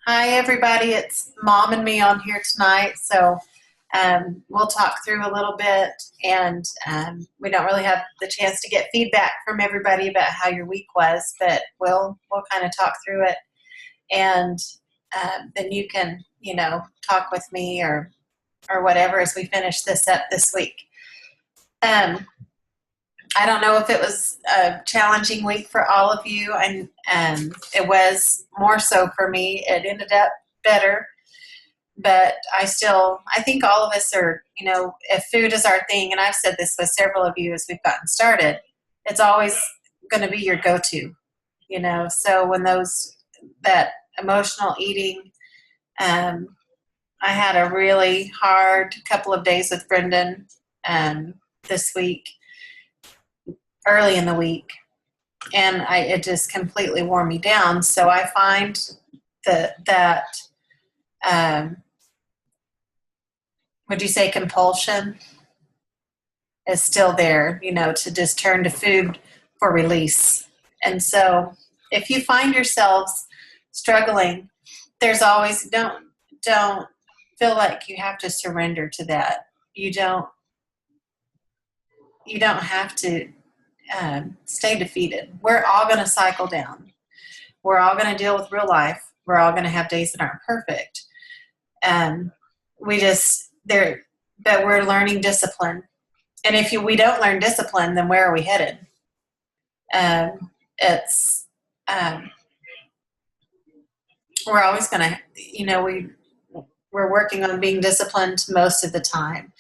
Hi, everybody. It's Mom and me on here tonight. We'll talk through a little bit, and we don't really have the chance to get feedback from everybody about how your week was, but we'll kind of talk through it, and then you can talk with me or whatever as we finish this up this week. Um, I don't know if it was a challenging week for all of you, and it was more so for me. It ended up better, but I think all of us are, if food is our thing, and I've said this with several of you as we've gotten started, it's always going to be your go-to. So when that emotional eating, um, I had a really hard couple of days with Brendan this week, early in the week, and it just completely wore me down. So I find that um, would you say compulsion is still there, to just turn to food for release. And so if you find yourselves struggling, there's always don't feel like you have to surrender to that. You don't have to stay defeated. We're all going to cycle down. We're all going to deal with real life. We're all going to have days that aren't perfect. But we're learning discipline. And if we don't learn discipline, then where are we headed? It's we're always going to, we're working on being disciplined most of the time.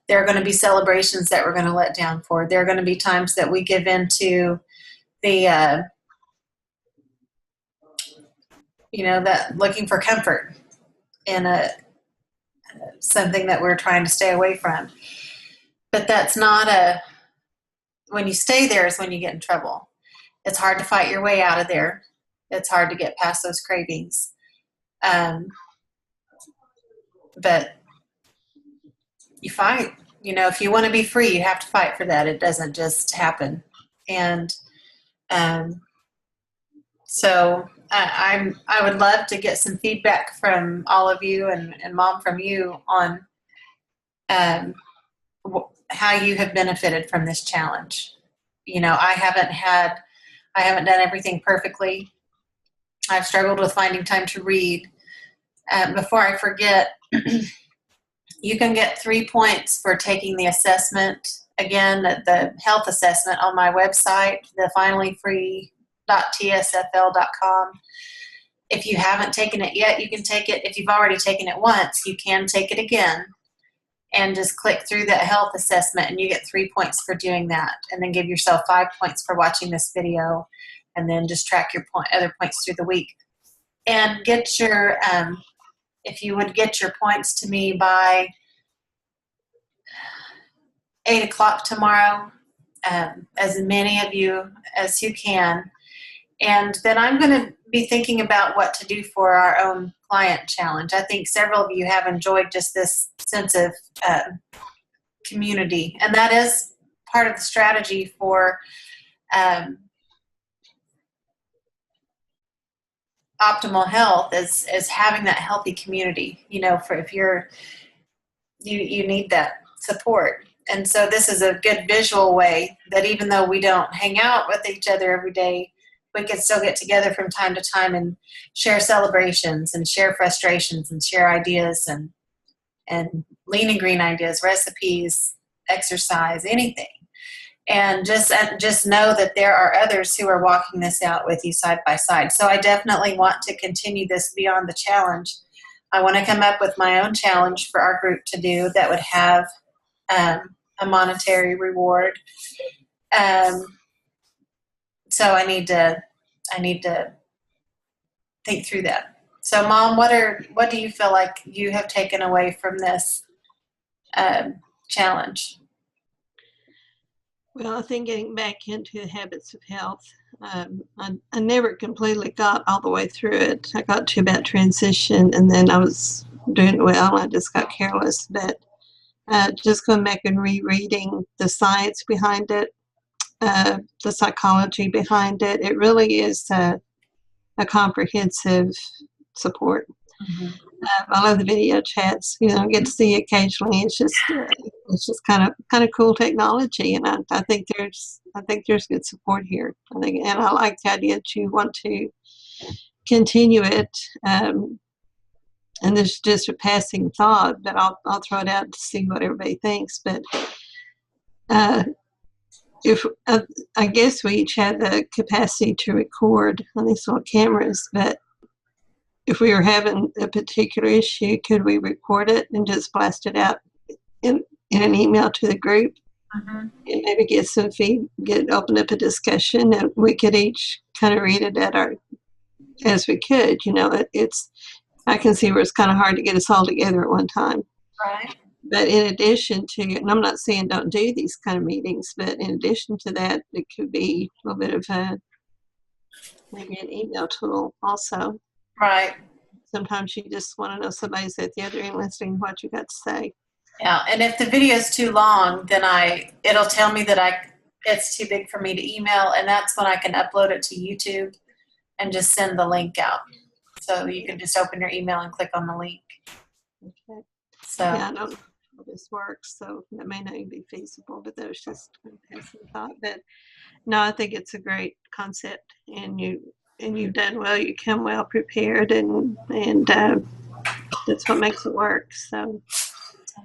There are going to be celebrations that we're going to let down for. There are going to be times that we give into the, that looking for comfort in something that we're trying to stay away from. But that's not when you stay there is when you get in trouble. It's hard to fight your way out of there. It's hard to get past those cravings. But you fight. If you want to be free, you have to fight for that. It doesn't just happen. And so I would love to get some feedback from all of you and Mom from you on how you have benefited from this challenge. I haven't done everything perfectly. I've struggled with finding time to read. Before I forget, you can get 3 points for taking the assessment. Again, the health assessment on my website, the finallyfree.tsfl.com. If you haven't taken it yet, you can take it. If you've already taken it once, you can take it again and just click through that health assessment, and you get 3 points for doing that. And then give yourself 5 points for watching this video, and then just track your other points through the week. And get your if you would get your points to me by 8 o'clock tomorrow, as many of you as you can. And then I'm going to be thinking about what to do for our own client challenge. I think several of you have enjoyed just this sense of community. And that is part of the strategy for optimal health is having that healthy community, for if you need that support. And so this is a good visual way that even though we don't hang out with each other every day, we can still get together from time to time and share celebrations and share frustrations and share ideas and lean and green ideas, recipes, exercise, anything. And just know that there are others who are walking this out with you side by side. So I definitely want to continue this beyond the challenge. I want to come up with my own challenge for our group to do that would have a monetary reward. So I need to think through that. So, Mom, what do you feel like you have taken away from this challenge? Well, I think getting back into the habits of health, I never completely got all the way through it. I got to about transition, and then I was doing well. I just got careless. But just going back and rereading the science behind it, the psychology behind it, it really is a comprehensive support. Mhm. I love the video chats. I get to see occasionally. It's just kind of cool technology, and I think there's good support here. And I like the idea that you want to continue it. And this is just a passing thought, but I'll throw it out to see what everybody thinks. But if I guess we each have the capacity to record on these little cameras, but if we were having a particular issue, could we record it and just blast it out in an email to the group, and maybe get some open up a discussion, and we could each kind of read it as we could. I can see where it's kind of hard to get us all together at one time. Right. But in addition to, and I'm not saying don't do these kind of meetings, but in addition to that, it could be a little bit of maybe an email tool also. Right. Sometimes you just want to know somebody's at the other end listening to what you got to say. Yeah, and if the video is too long, then it'll tell me that it's too big for me to email, and that's when I can upload it to YouTube and just send the link out. So you can just open your email and click on the link. Okay. So yeah, I don't know how this works, so that may not even be feasible, but that was just a passing thought. But no, I think it's a great concept, and you've done well. You come well prepared, and that's what makes it work. So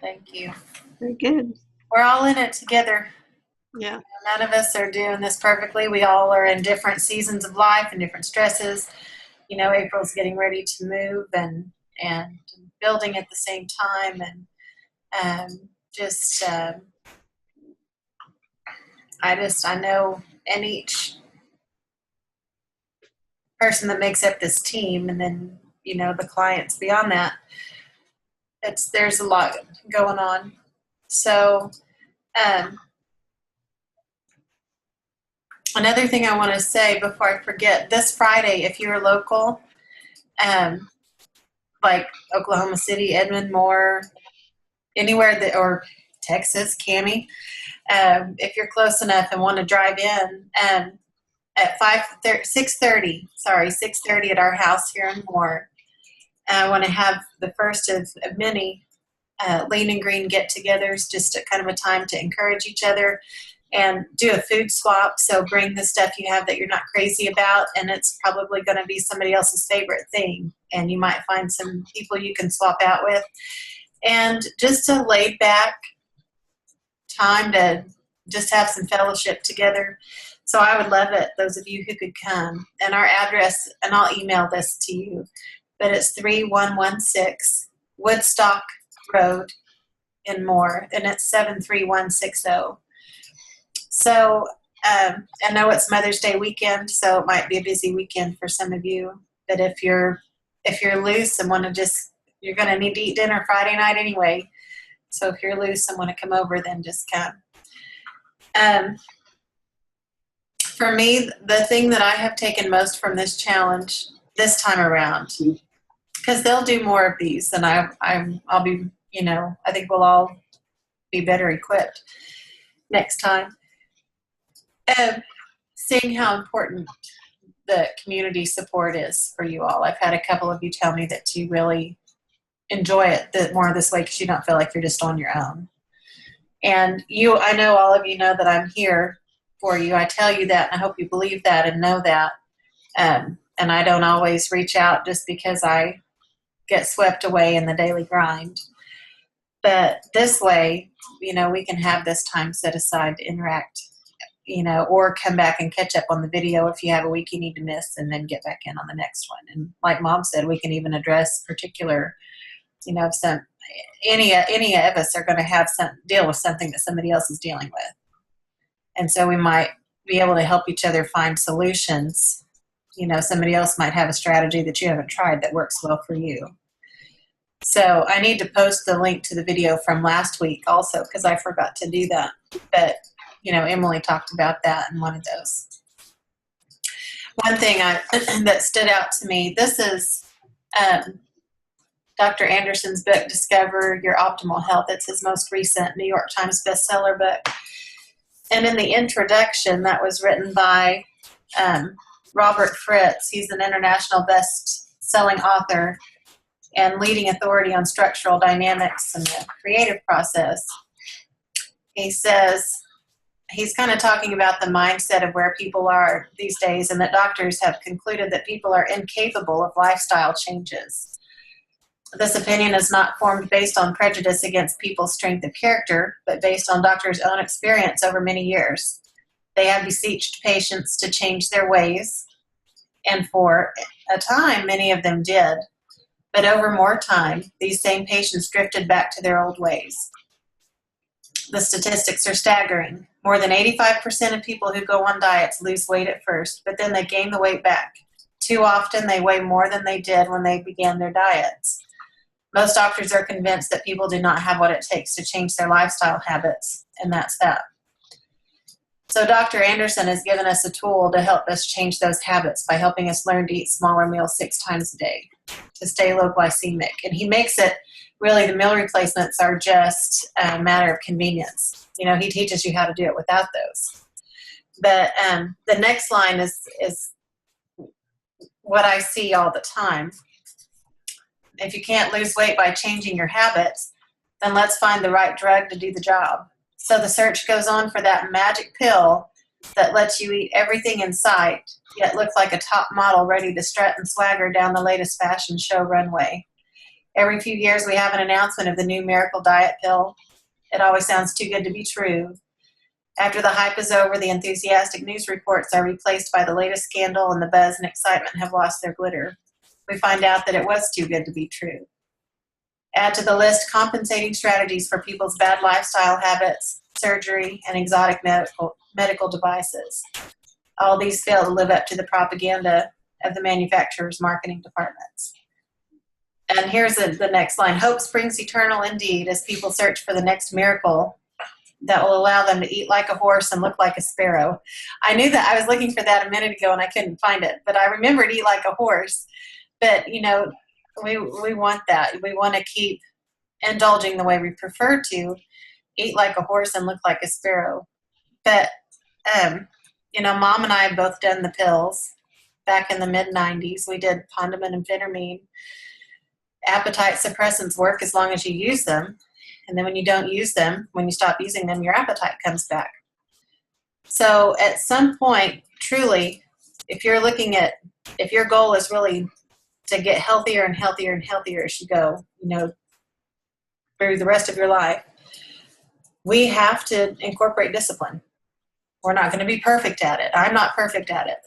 thank you. very good. We're all in it together. Yeah. None of us are doing this perfectly. We all are in different seasons of life and different stresses. April's getting ready to move and building at the same time, and I know, and each person that makes up this team, and then the clients beyond that, there's a lot going on. So another thing I want to say before I forget, this Friday, if you're local, like Oklahoma City, Edmond, Moore, anywhere or Texas, Cami, if you're close enough and want to drive in, at 6:30 at our house here in Moore, I want to have the first of many Lean and Green get-togethers, just kind of a time to encourage each other and do a food swap. So bring the stuff you have that you're not crazy about, and it's probably going to be somebody else's favorite thing, and you might find some people you can swap out with. And just a laid back time to just have some fellowship together. So I would love it, those of you who could come. And our address, and I'll email this to you, but it's 3116 Woodstock Road in Moore, and it's 73160. So I know it's Mother's Day weekend, so it might be a busy weekend for some of you. But if you're loose and want to you're going to need to eat dinner Friday night anyway. So if you're loose and want to come over, then just come. For me, the thing that I have taken most from this challenge this time around, because they'll do more of these, and I'll be, I think we'll all be better equipped next time. Seeing how important the community support is for you all. I've had a couple of you tell me that you really enjoy it more this way because you don't feel like you're just on your own. And I know all of you know that I'm here for you. I tell you that, and I hope you believe that and know that. And I don't always reach out just because I get swept away in the daily grind. But this way, we can have this time set aside to interact, or come back and catch up on the video if you have a week you need to miss, and then get back in on the next one. And like Mom said, we can even address particular, any of us are going to have deal with something that somebody else is dealing with. And so we might be able to help each other find solutions. Somebody else might have a strategy that you haven't tried that works well for you. So I need to post the link to the video from last week also, because I forgot to do that. But, Emily talked about that in one of those. One thing that stood out to me, this is Dr. Anderson's book, Discover Your Optimal Health. It's his most recent New York Times bestseller book. And in the introduction, that was written by Robert Fritz. He's an international best-selling author and leading authority on structural dynamics and the creative process. He says he's kind of talking about the mindset of where people are these days, and that doctors have concluded that people are incapable of lifestyle changes. This opinion is not formed based on prejudice against people's strength of character, but based on doctors' own experience over many years. They have beseeched patients to change their ways, and for a time, many of them did. But over more time, these same patients drifted back to their old ways. The statistics are staggering. More than 85% of people who go on diets lose weight at first, but then they gain the weight back. Too often, they weigh more than they did when they began their diets. Most doctors are convinced that people do not have what it takes to change their lifestyle habits, and that's that. So Dr. Anderson has given us a tool to help us change those habits by helping us learn to eat smaller meals 6 times a day to stay low glycemic. And he makes it really, the meal replacements are just a matter of convenience. You know, he teaches you how to do it without those. But the next line is what I see all the time. If you can't lose weight by changing your habits, then let's find the right drug to do the job. So the search goes on for that magic pill that lets you eat everything in sight, yet look like a top model ready to strut and swagger down the latest fashion show runway. Every few years we have an announcement of the new miracle diet pill. It always sounds too good to be true. After the hype is over, the enthusiastic news reports are replaced by the latest scandal, and the buzz and excitement have lost their glitter. We find out that it was too good to be true. Add to the list compensating strategies for people's bad lifestyle habits, surgery, and exotic medical devices. All these fail to live up to the propaganda of the manufacturers' marketing departments. And here's the next line. Hope springs eternal indeed as people search for the next miracle that will allow them to eat like a horse and look like a sparrow. I knew that. I was looking for that a minute ago and I couldn't find it, but I remembered eat like a horse. But, you know, we want that. We want to keep indulging the way we prefer to, eat like a horse and look like a sparrow. But, you know, Mom and I have both done the pills. Back in the mid-90s, we did Pondemon and Phentermine. Appetite suppressants work as long as you use them. And then when you don't use them, when you stop using them, your appetite comes back. So at some point, truly, if you're looking at, if your goal is really to get healthier and healthier and healthier as you go, you know, through the rest of your life, we have to incorporate discipline. We're not going to be perfect at it. I'm not perfect at it,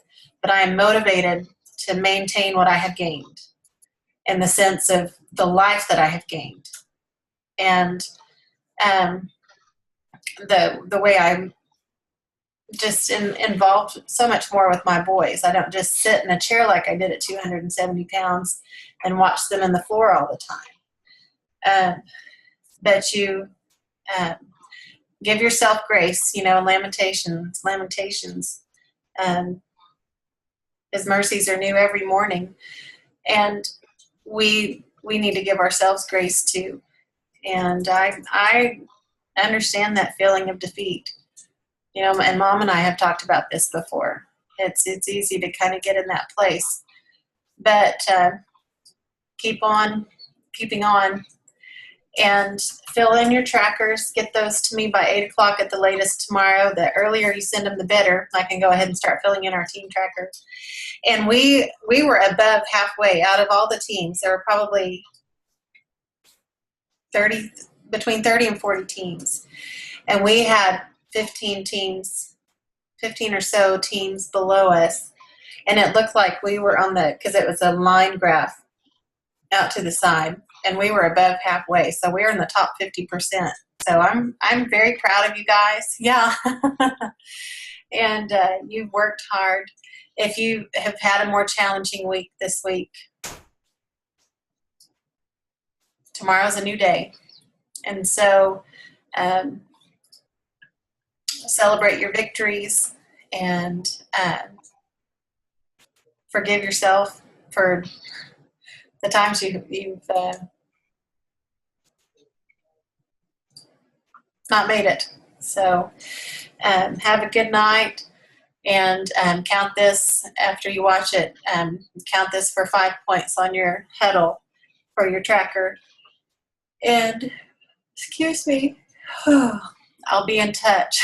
but I am motivated to maintain what I have gained in the sense of the life that I have gained. And the way I'm just involved so much more with my boys. I don't just sit in a chair like I did at 270 pounds and watch them in the floor all the time. But you give yourself grace, you know, in Lamentations, His mercies are new every morning. And we need to give ourselves grace too. And I understand that feeling of defeat. You know, and Mom and I have talked about this before. It's easy to kind of get in that place. But keep on keeping on. And fill in your trackers. Get those to me by 8 o'clock at the latest tomorrow. The earlier you send them, the better. I can go ahead and start filling in our team tracker. And we were above halfway out of all the teams. There were probably between 30 and 40 teams. And we had 15 or so teams below us. And it looked like we were on because it was a line graph out to the side. And we were above halfway, so we're in the top 50%. So I'm very proud of you guys. Yeah, and you've worked hard. If you have had a more challenging week this week, tomorrow's a new day, and so celebrate your victories and forgive yourself for the times you've not made it. So have a good night. and count this after you watch it. Count this for 5 points on your huddle for your tracker. And excuse me, I'll be in touch.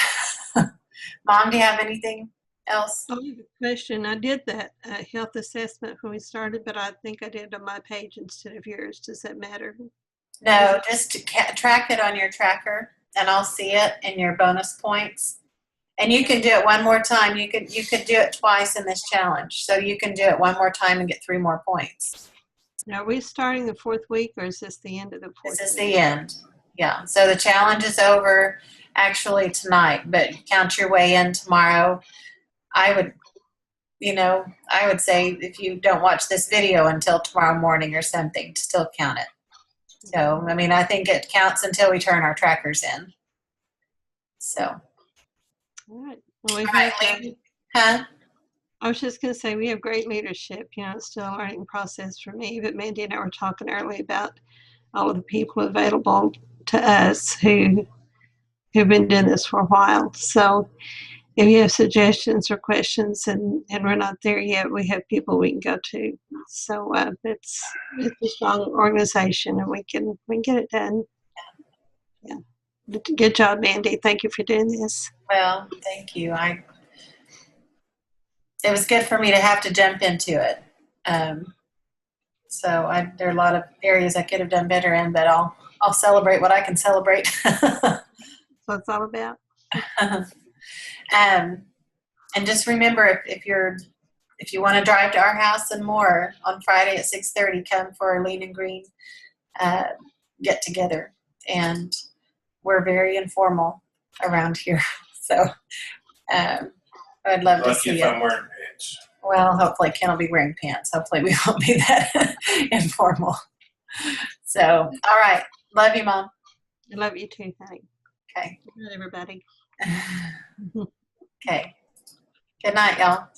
Mom, do you have anything else? I have a question. I did that health assessment when we started, but I think I did it on my page instead of yours. Does that matter? No, just to track it on your tracker, and I'll see it in your bonus points. And you can do it one more time. You could do it twice in this challenge. So you can do it one more time and get 3 more points. Now, are we starting the 4th week, or is this the end of the 4th This is week? the end. Yeah. So the challenge is over actually tonight, but count your way in tomorrow. I would say if you don't watch this video until tomorrow morning or something, to still count it. So, I mean, I think it counts until we turn our trackers in. So. All right. Well, we All have, right, huh? I was just going to say, we have great leadership. You know, it's still a learning process for me, but Mandy and I were talking early about all of the people available to us who've been doing this for a while. So if you have suggestions or questions and we're not there yet, we have people we can go to. So it's a strong organization, and we can get it done. Yeah. Good job, Mandy. Thank you for doing this. Well, thank you. It was good for me to have to jump into it. There are a lot of areas I could have done better in, but I'll celebrate what I can celebrate. That's what it's all about. And just remember, if you want to drive to our house and more on Friday at 6:30, come for our Lean and Green get together. And we're very informal around here, so I'd love to see Lucky if I'm wearing pants. Well, hopefully Ken will be wearing pants. Hopefully we won't be that informal. So, all right. Love you, Mom. I love you too, honey. Okay. Good night, everybody. Okay. Good night, y'all.